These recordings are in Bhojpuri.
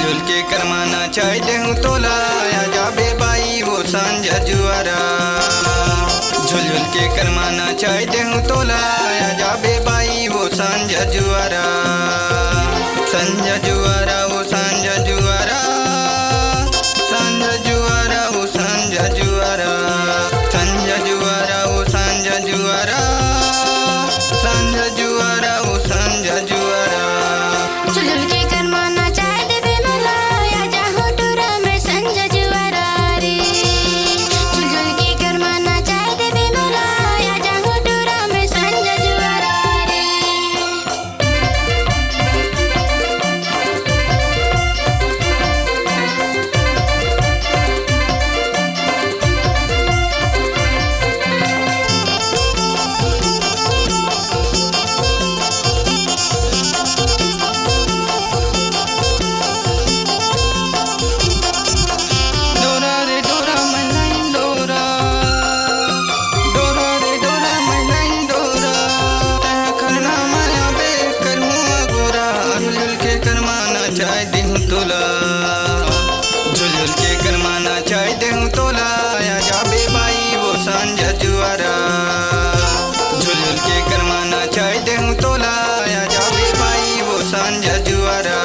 झुलझुल के करमाना चाय देहूँ तोला या जाबे बाई वो सांझा जुआरा। झुलझुल के करमाना चाय देहूँ तोला या जाबे बाई वो सांझा जुआरा। सांझा जुआरा वो सांझा जुआरा, सांझा जुआरा वो सांझा जुआरा, सांझा जुआरा वो सांझा जुआरा, सांझा जुआरा वो सांझा जुआरा। झुलझुल के करमाना चाय देबे मला या जाहूं टूरा में संझा जुआरा रे। झुलझुल के करमाना चाय देबे मला या जाहूं टूरा में संझा जुआरा रे। डोरा रे डोरा मैं लाइन डोरा, डोरा रे डोरा मैं लाइन डोरा। तह खरना माया बे करूँ गोरा, झुलझुल के करमाना चाय देहूँ तोला। झुलझुल के करमाना चाय देहूँ तोला या जाबे बाई वो सांझा जुआरा। झुलझुल के करमाना चाय देहूँ तोला या जाबे बाई वो सांझा जुआरा।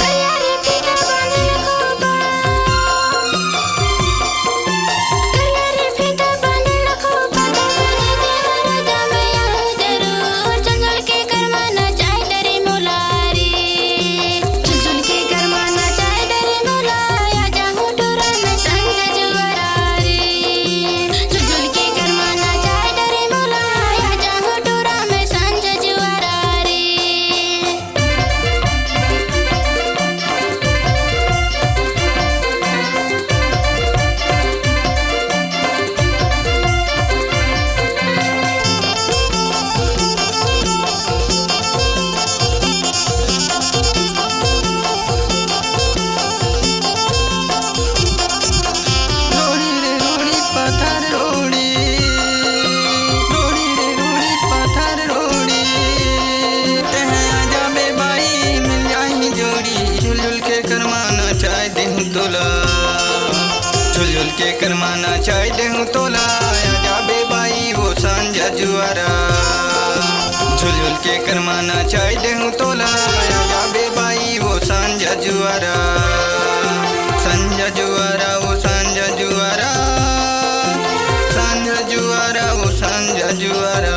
करिया रे फीता बांधल खोबा, करिया रे फीता बांधल खोबा। दबने देवरा जामे आहू जरूर, झुलझुल के करमाना चाय डरे मोलारी। झुलझुल के करमाना चाय डरे मोला या जाहूं टूरा में संझा जुआरा रे। झुलझुल के करमाना चाय डरे मोला या जाहूं टूरा में संझा जुआरा रे। रोड़ी रे रोड़ी पत्थर रोड़ी, रोड़ी रे रोड़ी पत्थर रोड़ी। तह आजा बे बाई मिल जाही जोड़ी, झुलझुल के करमाना चाय देहूँ तोला। झुलझुल के करमाना चाय देहूँ तोला या जाबे बाई वो सांझा जुआरा। झुलझुल के करमाना चाय देहूँ तोला या जाबे बाई वो सांझा जुआरा। सांझा जुआरा वो सांझा जुआरा, सांझा जुआरा वो सांझा जुआरा।